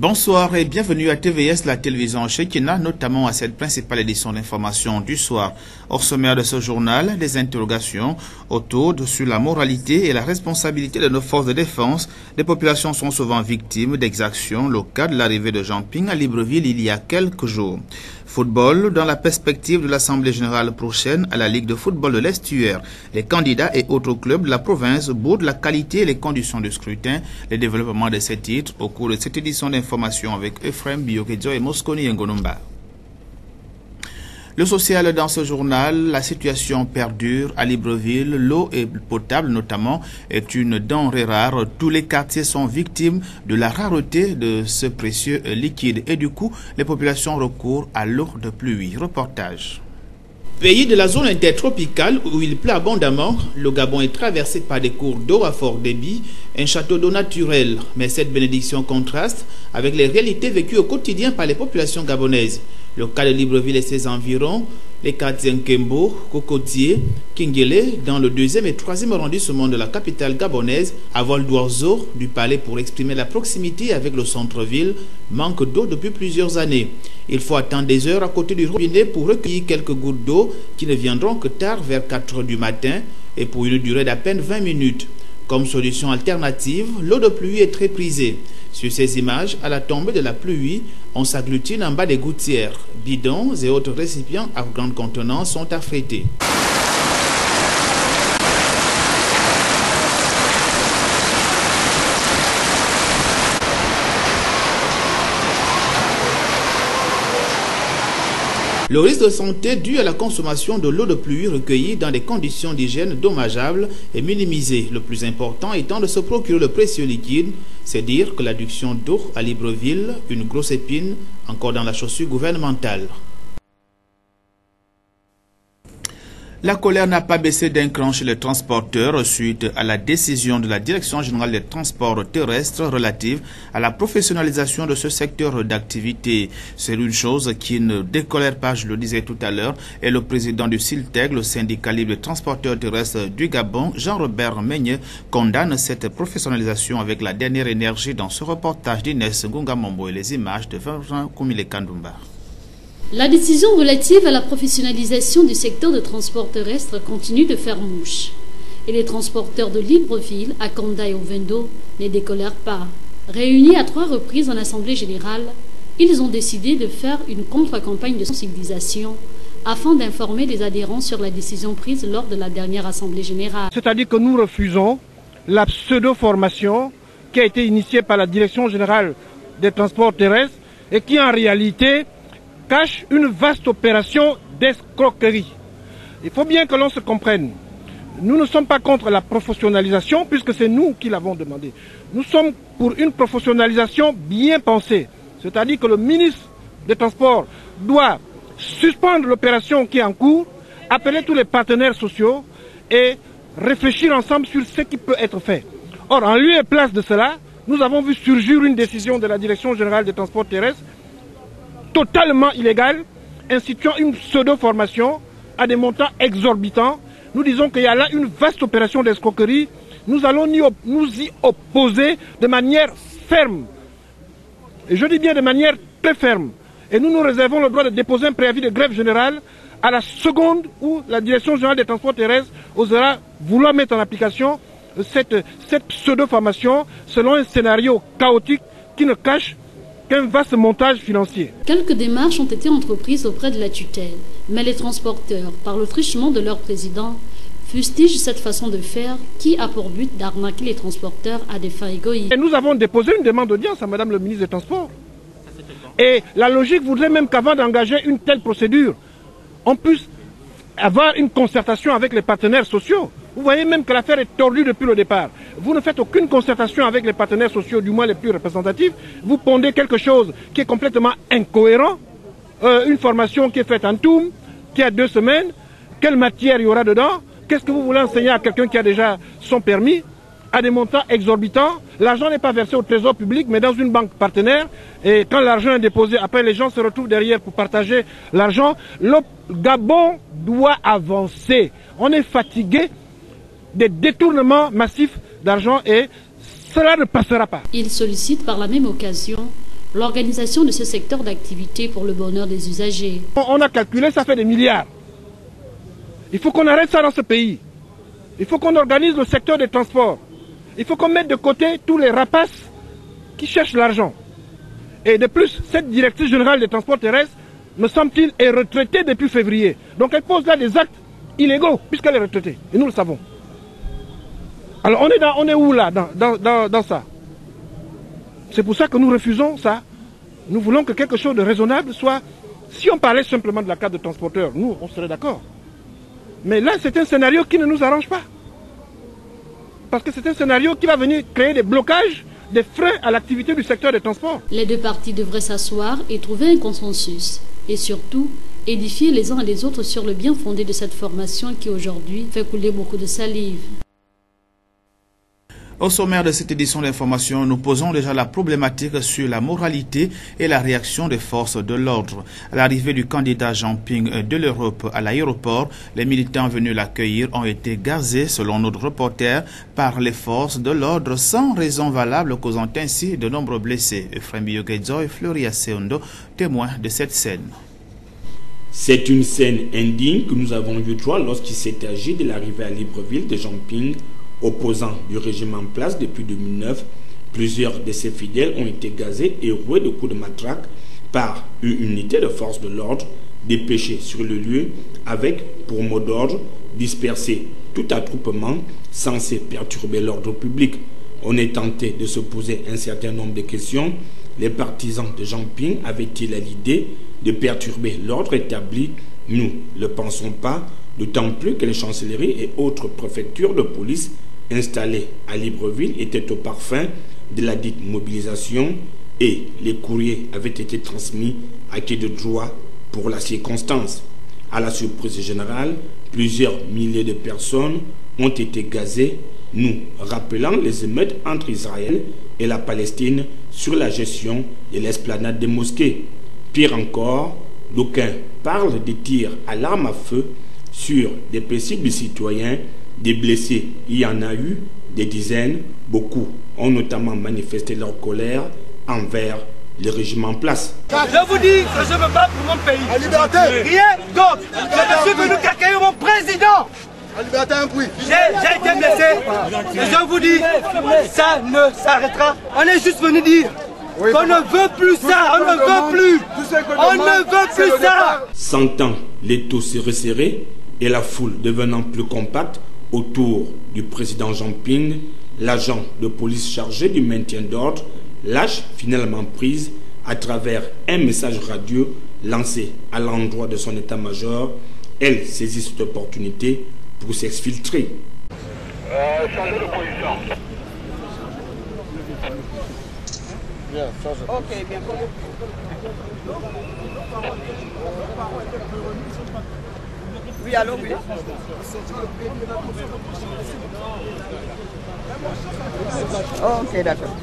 Bonsoir et bienvenue à TVS, la télévision Shekina, notamment à cette principale édition d'information du soir. Au sommaire de ce journal, des interrogations autour sur la moralité et la responsabilité de nos forces de défense. Les populations sont souvent victimes d'exactions, le cas de l'arrivée de Jean Ping à Libreville il y a quelques jours. Football, dans la perspective de l'Assemblée générale prochaine à la Ligue de football de l'Estuaire. Les candidats et autres clubs de la province boudent la qualité et les conditions de scrutin. Le développement de ces titres au cours de cette édition d'information avec Ephraim Biokedjo et Mosconi Ngonomba. Le social dans ce journal, la situation perdure à Libreville, l'eau potable notamment est une denrée rare. Tous les quartiers sont victimes de la rareté de ce précieux liquide et du coup, les populations recourent à l'eau de pluie. Reportage. Pays de la zone intertropicale où il pleut abondamment, le Gabon est traversé par des cours d'eau à fort débit, un château d'eau naturel. Mais cette bénédiction contraste avec les réalités vécues au quotidien par les populations gabonaises. Le cas de Libreville et ses environs, les quartiers Nkembo, Cocotier, Kingele, dans le 2e et 3e arrondissement de la capitale gabonaise, à vol d'oiseau du palais pour exprimer la proximité avec le centre-ville, manquent d'eau depuis plusieurs années. Il faut attendre des heures à côté du robinet pour recueillir quelques gouttes d'eau qui ne viendront que tard vers 4 h du matin et pour une durée d'à peine 20 minutes. Comme solution alternative, l'eau de pluie est très prisée. Sur ces images, à la tombée de la pluie, on s'agglutine en bas des gouttières. Bidons et autres récipients à grande contenance sont affrétés. Le risque de santé dû à la consommation de l'eau de pluie recueillie dans des conditions d'hygiène dommageables est minimisé. Le plus important étant de se procurer le précieux liquide, c'est dire que l'adduction d'eau à Libreville, une grosse épine, encore dans la chaussure gouvernementale. La colère n'a pas baissé d'un cran chez les transporteurs suite à la décision de la Direction générale des transports terrestres relative à la professionnalisation de ce secteur d'activité. C'est une chose qui ne décolère pas, je le disais tout à l'heure, et le président du CILTEG, le syndicat libre des transporteurs terrestres du Gabon, Jean-Robert Megne, condamne cette professionnalisation avec la dernière énergie dans ce reportage d'Inès Ngungamombo et les images de Vincent Koumile Kandoumba. La décision relative à la professionnalisation du secteur de transport terrestre continue de faire mouche. Et les transporteurs de Libreville, à Kanda et au Vendo, ne décolèrent pas. Réunis à 3 reprises en Assemblée générale, ils ont décidé de faire une contre-campagne de sensibilisation afin d'informer les adhérents sur la décision prise lors de la dernière Assemblée générale. C'est-à-dire que nous refusons la pseudo-formation qui a été initiée par la Direction générale des transports terrestres et qui en réalité cache une vaste opération d'escroquerie. Il faut bien que l'on se comprenne. Nous ne sommes pas contre la professionnalisation puisque c'est nous qui l'avons demandé. Nous sommes pour une professionnalisation bien pensée. C'est-à-dire que le ministre des Transports doit suspendre l'opération qui est en cours, appeler tous les partenaires sociaux et réfléchir ensemble sur ce qui peut être fait. Or, en lieu et place de cela, nous avons vu surgir une décision de la Direction générale des transports terrestres totalement illégale, instituant une pseudo-formation à des montants exorbitants. Nous disons qu'il y a là une vaste opération d'escroquerie. Nous allons nous y opposer de manière ferme. Et je dis bien de manière très ferme. Et nous nous réservons le droit de déposer un préavis de grève générale à la seconde où la Direction générale des transports terrestres osera vouloir mettre en application cette pseudo-formation selon un scénario chaotique qui ne cache qu'un vaste montage financier. Quelques démarches ont été entreprises auprès de la tutelle, mais les transporteurs, par le truchement de leur président, fustigent cette façon de faire qui a pour but d'arnaquer les transporteurs à des fins égoïstes. Et nous avons déposé une demande d'audience à Madame le ministre des Transports. Et la logique voudrait même qu'avant d'engager une telle procédure, on puisse avoir une concertation avec les partenaires sociaux. Vous voyez même que l'affaire est tordue depuis le départ. Vous ne faites aucune concertation avec les partenaires sociaux, du moins les plus représentatifs. Vous pondez quelque chose qui est complètement incohérent. Une formation qui est faite en Toum, qui a 2 semaines. Quelle matière il y aura dedans? Qu'est-ce que vous voulez enseigner à quelqu'un qui a déjà son permis? À des montants exorbitants. L'argent n'est pas versé au trésor public, mais dans une banque partenaire. Et quand l'argent est déposé, après les gens se retrouvent derrière pour partager l'argent. Le Gabon doit avancer. On est fatigué des détournements massifs d'argent et cela ne passera pas. Il sollicite par la même occasion l'organisation de ce secteur d'activité pour le bonheur des usagers. On a calculé, ça fait des milliards. Il faut qu'on arrête ça dans ce pays. Il faut qu'on organise le secteur des transports. Il faut qu'on mette de côté tous les rapaces qui cherchent l'argent. Et de plus, cette directrice générale des transports terrestres, me semble-t-il, est retraitée depuis février. Donc elle pose là des actes illégaux, puisqu'elle est retraitée. Et nous le savons. Alors on est où là, dans ça? C'est pour ça que nous refusons ça. Nous voulons que quelque chose de raisonnable soit... Si on parlait simplement de la carte de transporteur, nous, on serait d'accord. Mais là, c'est un scénario qui ne nous arrange pas. Parce que c'est un scénario qui va venir créer des blocages, des freins à l'activité du secteur des transports. Les deux parties devraient s'asseoir et trouver un consensus. Et surtout, édifier les uns et les autres sur le bien fondé de cette formation qui aujourd'hui fait couler beaucoup de salive. Au sommaire de cette édition d'information, nous posons déjà la problématique sur la moralité et la réaction des forces de l'ordre. À l'arrivée du candidat Jean Ping de l'Europe à l'aéroport, les militants venus l'accueillir ont été gazés, selon notre reporter, par les forces de l'ordre sans raison valable, causant ainsi de nombreux blessés. Euphrem Biogedzo et Floria Seondo, témoins de cette scène. C'est une scène indigne que nous avons vu droit lorsqu'il s'est agi de l'arrivée à Libreville de Jean Ping, opposant du régime en place depuis 2009. Plusieurs de ses fidèles ont été gazés et roués de coups de matraque par une unité de force de l'ordre dépêchée sur le lieu avec pour mot d'ordre disperser tout attroupement censé perturber l'ordre public. On est tenté de se poser un certain nombre de questions. Les partisans de Jean Ping avaient-ils l'idée de perturber l'ordre établi? Nous ne le pensons pas, d'autant plus que les chancelleries et autres préfectures de police installées à Libreville étaient au parfum de la dite mobilisation et les courriers avaient été transmis à qui de droit pour la circonstance. À la surprise générale, plusieurs milliers de personnes ont été gazées, nous rappelant les émeutes entre Israël et la Palestine sur la gestion de l'esplanade des mosquées. Pire encore, d'aucuns parlent de tirs à l'arme à feu sur des paisibles citoyens. Des blessés, il y en a eu des dizaines. Beaucoup ont notamment manifesté leur colère envers le régime en place. Je vous dis que je me bats pour mon pays. Rien d'autre. Je suis venu accueillir mon président. J'ai été blessé. Et je vous dis, ça ne s'arrêtera. On est juste venu dire qu'on ne veut plus ça. On ne veut plus. On ne veut plus ça. Sentant l'étau se resserrer et la foule devenant plus compacte autour du président Jean Ping, l'agent de police chargé du maintien d'ordre lâche finalement prise à travers un message radio lancé à l'endroit de son état-major. Elle saisit cette opportunité pour s'exfiltrer. Changer de position. Bien, ok, bien. Oui, allô, oui. Ok, d'accord.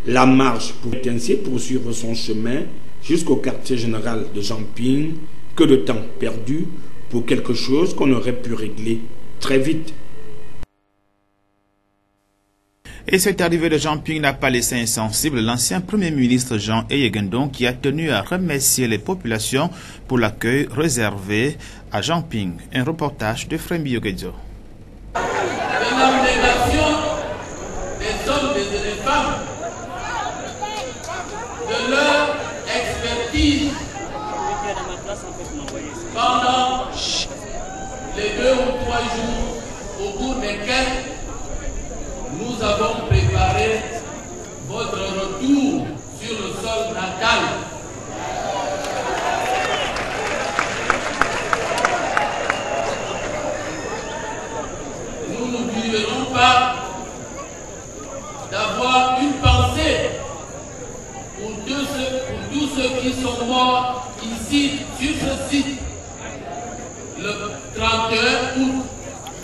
La marche pourrait ainsi poursuivre son chemin jusqu'au quartier général de Jean Ping. Que de temps perdu pour quelque chose qu'on aurait pu régler très vite. Et cette arrivée de Jean Ping n'a pas laissé insensible l'ancien Premier ministre Jean Eyegendon qui a tenu à remercier les populations pour l'accueil réservé à Jean Ping. Un reportage de Euphrem Biogedzo. L'abnégation des hommes et des femmes, de leur expertise pendant les 2 ou 3 jours au cours desquels nous avons préparé votre retour sur le sol natal. Nous n'oublierons pas d'avoir une pensée pour tous ceux qui sont morts ici, sur ce site, le 31 août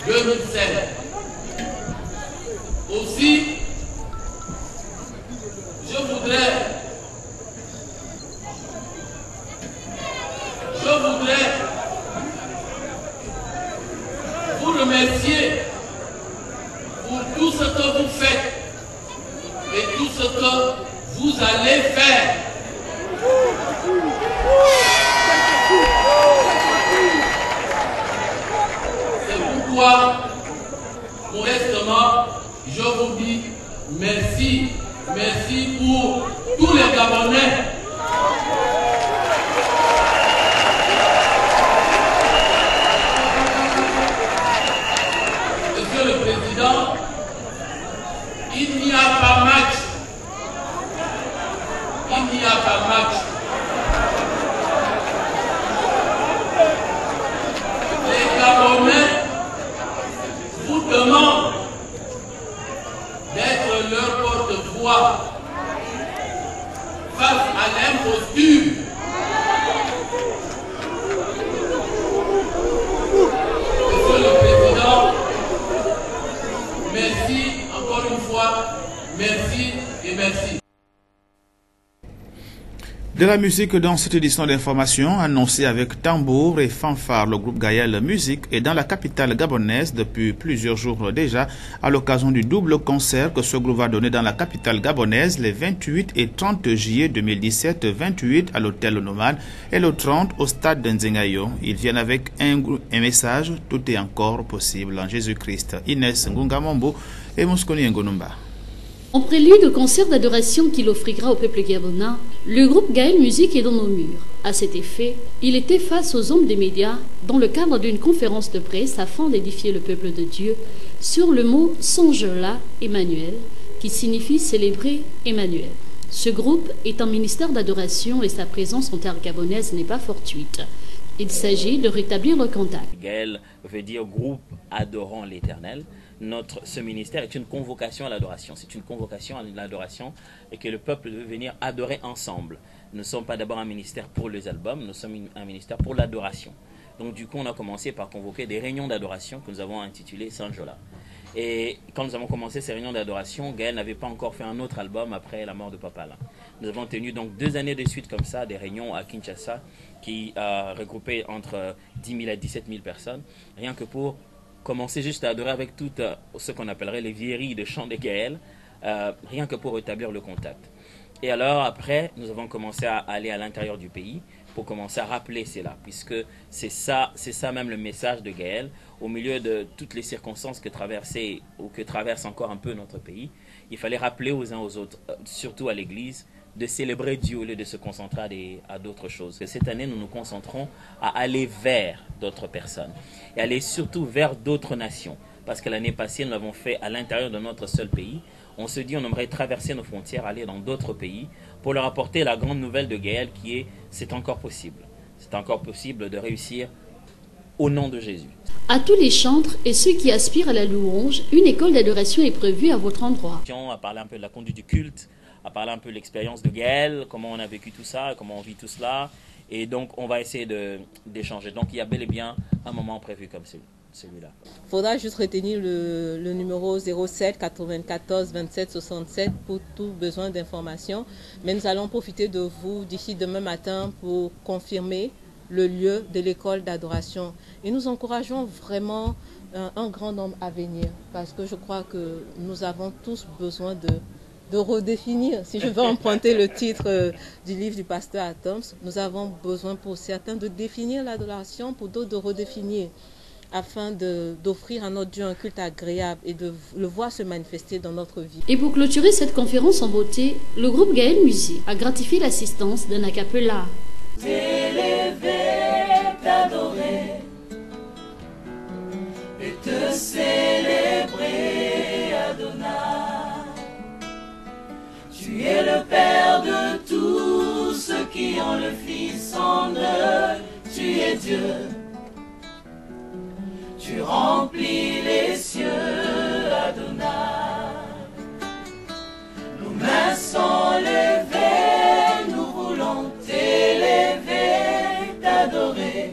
2016. Aussi, je voudrais vous remercier pour tout ce que vous faites allez faire. C'est pourquoi, modestement, je vous dis merci. Merci pour tous les Gabonais. Monsieur le Président, il n'y a pas match. Il n'y a pas match. Les Gabonais vous demandent d'être leur porte-voix face à l'imposture. Monsieur le Président, merci encore une fois, merci et merci. De la musique dans cette édition d'information, annoncée avec tambour et fanfare, le groupe Gaël Musique est dans la capitale gabonaise depuis plusieurs jours déjà, à l'occasion du double concert que ce groupe va donner dans la capitale gabonaise les 28 et 30 juillet 2017, 28 à l'hôtel Nomade et le 30 au stade d'Nzengayo. Ils viennent avec un message, tout est encore possible en Jésus-Christ. Inès Ngungamombo et Mouskouni Ngonumba. En prélude au concert d'adoration qu'il offrira au peuple gabonais, le groupe Gaël Musique est dans nos murs. À cet effet, il était face aux hommes des médias dans le cadre d'une conférence de presse afin d'édifier le peuple de Dieu sur le mot Songe-la Emmanuel, qui signifie célébrer Emmanuel. Ce groupe est un ministère d'adoration et sa présence en terre gabonaise n'est pas fortuite. Il s'agit de rétablir le contact. Gaël veut dire groupe adorant l'Éternel. Ce ministère est une convocation à l'adoration. C'est une convocation à l'adoration et que le peuple veut venir adorer ensemble. Nous ne sommes pas d'abord un ministère pour les albums, nous sommes un ministère pour l'adoration. Donc du coup, on a commencé par convoquer des réunions d'adoration que nous avons intitulées Sanjola. Et quand nous avons commencé ces réunions d'adoration, Gaël n'avait pas encore fait un autre album après la mort de Papa Alain. Nous avons tenu donc 2 années de suite comme ça, des réunions à Kinshasa qui regroupaient entre 10 000 à 17 000 personnes, rien que pour commencer juste à adorer avec tout ce qu'on appellerait les vieilleries de chant de Gaël, rien que pour rétablir le contact. Et alors après, nous avons commencé à aller à l'intérieur du pays pour commencer à rappeler cela, puisque c'est ça même le message de Gaël, au milieu de toutes les circonstances que traverse encore un peu notre pays. Il fallait rappeler aux uns aux autres, surtout à l'Église, de célébrer Dieu au lieu de se concentrer à d'autres choses. Et cette année, nous nous concentrons à aller vers d'autres personnes et aller surtout vers d'autres nations. Parce que l'année passée, nous l'avons fait à l'intérieur de notre seul pays. On se dit on aimerait traverser nos frontières, aller dans d'autres pays pour leur apporter la grande nouvelle de Gaël qui est « c'est encore possible ». C'est encore possible de réussir au nom de Jésus. À tous les chantres et ceux qui aspirent à la louange, une école d'adoration est prévue à votre endroit. On a parlé un peu de la conduite du culte, à parler un peu de l'expérience de Gaël, comment on a vécu tout ça, comment on vit tout cela. Et donc, on va essayer d'échanger. Donc, il y a bel et bien un moment prévu comme celui-là. Il faudra juste retenir le numéro 07 94 27 67 pour tout besoin d'informations. Mais nous allons profiter de vous d'ici demain matin pour confirmer le lieu de l'école d'adoration. Et nous encourageons vraiment un grand nombre à venir parce que je crois que nous avons tous besoin de redéfinir, si je veux emprunter le titre du livre du pasteur Adams, nous avons besoin pour certains de définir l'adoration, pour d'autres de redéfinir, afin d'offrir à notre Dieu un culte agréable et de le voir se manifester dans notre vie. Et pour clôturer cette conférence en beauté, le groupe Gaël Musique a gratifié l'assistance d'un a cappella. T'élever, t'adorer et te célébrer, Adonai. Tu es le Père de tous ceux qui ont le Fils en eux. Tu es Dieu. Tu remplis les cieux, Adonai. Nos mains sont levées, nous voulons t'élever, t'adorer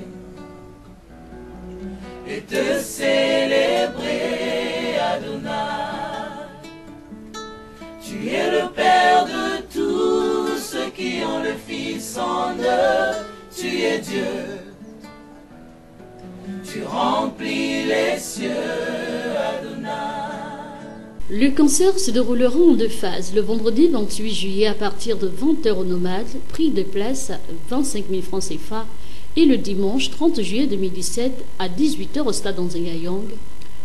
et te célébrer, Adonai. Tu es le Père de tous ceux qui ont le Fils en eux. Tu es Dieu. Tu remplis les cieux, Adonai. Le concert se déroulera en 2 phases. Le vendredi 28 juillet à partir de 20h au Nomade, prix de place à 25 000 francs CFA. Et le dimanche 30 juillet 2017 à 18h au stade Nzengayong,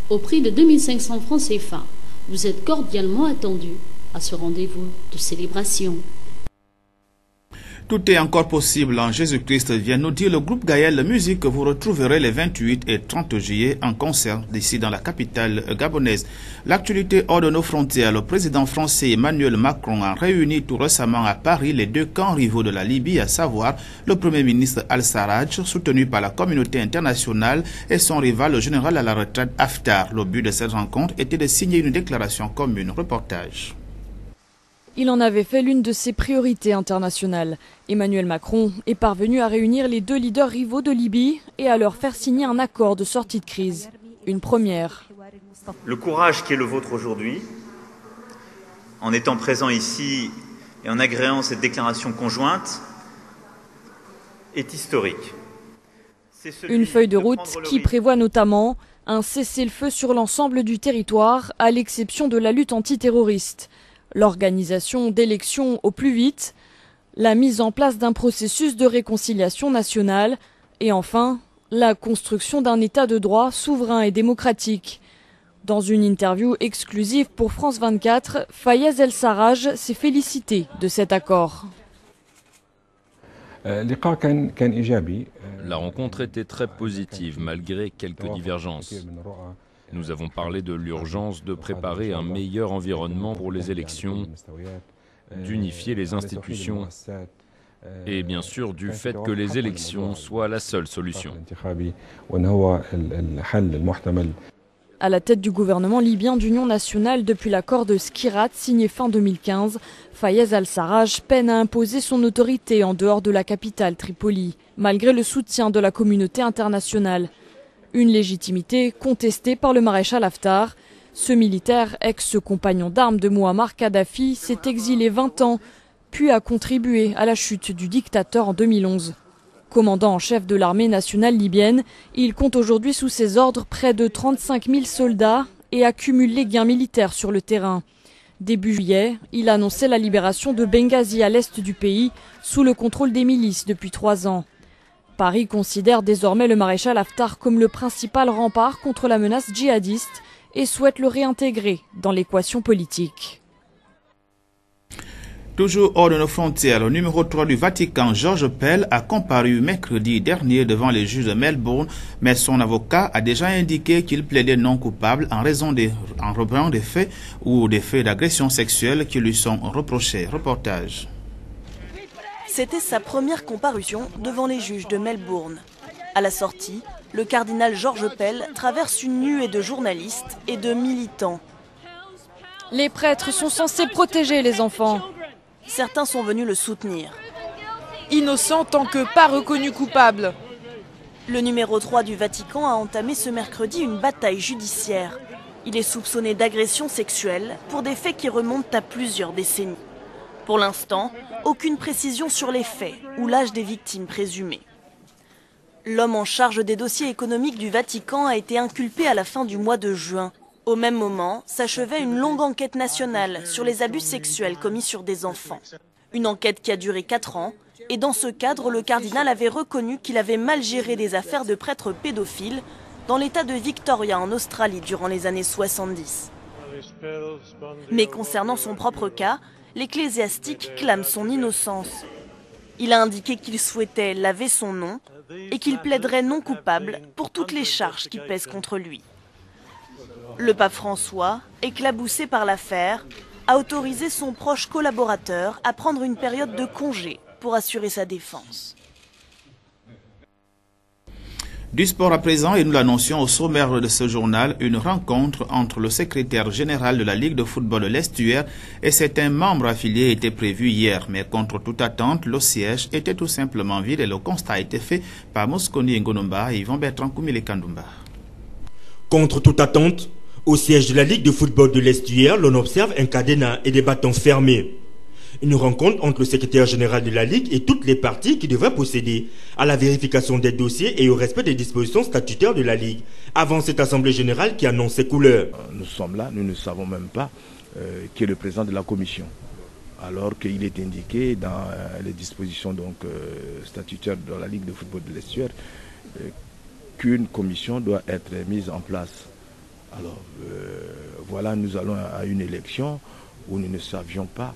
au prix de 2500 francs CFA. Vous êtes cordialement attendus à ce rendez-vous de célébration. Tout est encore possible en Jésus-Christ, vient nous dire le groupe Gaël Musique que vous retrouverez les 28 et 30 juillet en concert d'ici dans la capitale gabonaise. L'actualité hors de nos frontières, le président français Emmanuel Macron a réuni tout récemment à Paris les 2 camps rivaux de la Libye, à savoir le premier ministre Al-Sarraj, soutenu par la communauté internationale, et son rival, le général à la retraite Haftar. Le but de cette rencontre était de signer une déclaration commune. Reportage. Il en avait fait l'une de ses priorités internationales. Emmanuel Macron est parvenu à réunir les 2 leaders rivaux de Libye et à leur faire signer un accord de sortie de crise. Une première. Le courage qui est le vôtre aujourd'hui, en étant présent ici et en agréant cette déclaration conjointe, est historique. Une feuille de route qui prévoit notamment un cessez-le-feu sur l'ensemble du territoire, à l'exception de la lutte antiterroriste. L'organisation d'élections au plus vite, la mise en place d'un processus de réconciliation nationale et enfin la construction d'un état de droit souverain et démocratique. Dans une interview exclusive pour France 24, Fayez El-Sarraj s'est félicité de cet accord. La rencontre était très positive malgré quelques divergences. Nous avons parlé de l'urgence de préparer un meilleur environnement pour les élections, d'unifier les institutions et bien sûr du fait que les élections soient la seule solution. À la tête du gouvernement libyen d'union nationale depuis l'accord de Skhirat signé fin 2015, Fayez Al-Sarraj peine à imposer son autorité en dehors de la capitale Tripoli, malgré le soutien de la communauté internationale. Une légitimité contestée par le maréchal Haftar. Ce militaire, ex-compagnon d'armes de Mouammar Kadhafi, s'est exilé 20 ans, puis a contribué à la chute du dictateur en 2011. Commandant en chef de l'armée nationale libyenne, il compte aujourd'hui sous ses ordres près de 35 000 soldats et accumule les gains militaires sur le terrain. Début juillet, il annonçait la libération de Benghazi à l'est du pays, sous le contrôle des milices depuis 3 ans. Paris considère désormais le maréchal Haftar comme le principal rempart contre la menace djihadiste et souhaite le réintégrer dans l'équation politique. Toujours hors de nos frontières, le numéro 3 du Vatican, Georges Pell, a comparu mercredi dernier devant les juges de Melbourne, mais son avocat a déjà indiqué qu'il plaidait non coupable en raison des faits ou des faits d'agression sexuelle qui lui sont reprochés. Reportage. C'était sa première comparution devant les juges de Melbourne. À la sortie, le cardinal Georges Pell traverse une nuée de journalistes et de militants. Les prêtres sont censés protéger les enfants. Certains sont venus le soutenir. Innocent tant que pas reconnu coupable. Le numéro 3 du Vatican a entamé ce mercredi une bataille judiciaire. Il est soupçonné d'agression sexuelle pour des faits qui remontent à plusieurs décennies. Pour l'instant, aucune précision sur les faits ou l'âge des victimes présumées. L'homme en charge des dossiers économiques du Vatican a été inculpé à la fin du mois de juin. Au même moment, s'achevait une longue enquête nationale sur les abus sexuels commis sur des enfants. Une enquête qui a duré 4 ans, et dans ce cadre, le cardinal avait reconnu qu'il avait mal géré des affaires de prêtres pédophiles dans l'état de Victoria en Australie durant les années 70. Mais concernant son propre cas, l'ecclésiastique clame son innocence. Il a indiqué qu'il souhaitait laver son nom et qu'il plaiderait non coupable pour toutes les charges qui pèsent contre lui. Le pape François, éclaboussé par l'affaire, a autorisé son proche collaborateur à prendre une période de congé pour assurer sa défense. Du sport à présent, et nous l'annoncions au sommaire de ce journal, une rencontre entre le secrétaire général de la Ligue de football de l'Estuaire et certains membres affiliés était prévue hier. Mais contre toute attente, le siège était tout simplement vide et le constat a été fait par Mosconi Ngonomba et Yvan Bertrand Koumile Kandoumba. Contre toute attente, au siège de la Ligue de football de l'Estuaire, l'on observe un cadenas et des bâtons fermés. Une rencontre entre le secrétaire général de la Ligue et toutes les parties qui devraient procéder à la vérification des dossiers et au respect des dispositions statutaires de la Ligue, avant cette assemblée générale qui annonce ses couleurs. Nous sommes là, nous ne savons même pas qui est le président de la commission, alors qu'il est indiqué dans les dispositions statutaires de la Ligue de football de l'Estuaire qu'une commission doit être mise en place. Alors voilà, nous allons à une élection où nous ne savions pas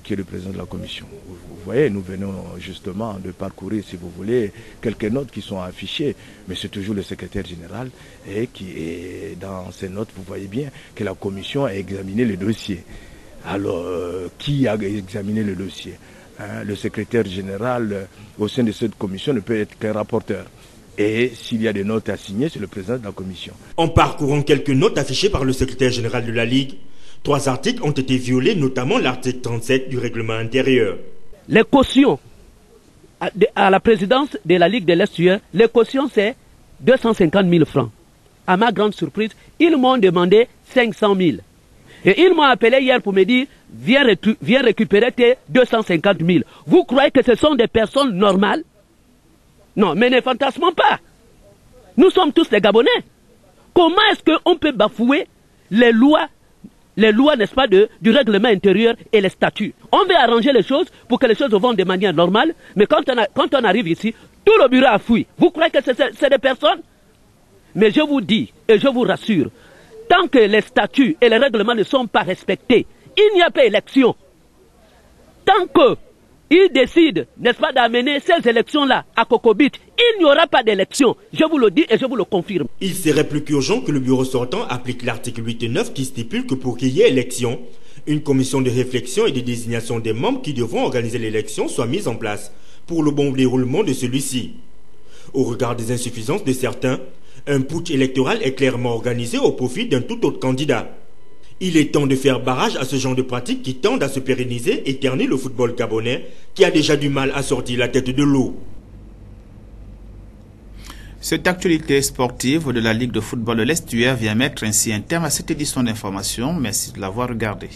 qui est le président de la commission. Vous voyez, nous venons justement de parcourir, si vous voulez, quelques notes qui sont affichées, mais c'est toujours le secrétaire général et qui est dans ces notes, vous voyez bien que la commission a examiné le dossier. Alors, qui a examiné le dossier? Le secrétaire général au sein de cette commission ne peut être qu'un rapporteur. Et s'il y a des notes à signer, c'est le président de la commission. En parcourant quelques notes affichées par le secrétaire général de la Ligue, 3 articles ont été violés, notamment l'article 37 du règlement intérieur. Les cautions à la présidence de la Ligue de l'Estuaire, les cautions c'est 250 000 francs. À ma grande surprise, ils m'ont demandé 500 000. Et ils m'ont appelé hier pour me dire, viens récupérer tes 250 000. Vous croyez que ce sont des personnes normales? Non, mais ne fantasmons pas. Nous sommes tous des Gabonais. Comment est-ce qu'on peut bafouer les lois, n'est-ce pas, du règlement intérieur et les statuts? On veut arranger les choses pour que les choses vont de manière normale, mais quand on arrive ici, tout le bureau a fui. Vous croyez que c'est des personnes? Mais je vous dis, et je vous rassure, tant que les statuts et les règlements ne sont pas respectés, il n'y a pas d'élection. Tant qu'ils décident, n'est-ce pas, d'amener ces élections-là à Kokobit, il n'y aura pas d'élection. Je vous le dis et je vous le confirme. Il serait plus qu'urgent que le bureau sortant applique l'article 8 et 9 qui stipule que pour qu'il y ait élection, une commission de réflexion et de désignation des membres qui devront organiser l'élection soit mise en place pour le bon déroulement de celui-ci. Au regard des insuffisances de certains, un putsch électoral est clairement organisé au profit d'un tout autre candidat. Il est temps de faire barrage à ce genre de pratiques qui tendent à se pérenniser et ternir le football gabonais qui a déjà du mal à sortir la tête de l'eau. Cette actualité sportive de la Ligue de football de l'Estuaire vient mettre ainsi un terme à cette édition d'information. Merci de l'avoir regardée.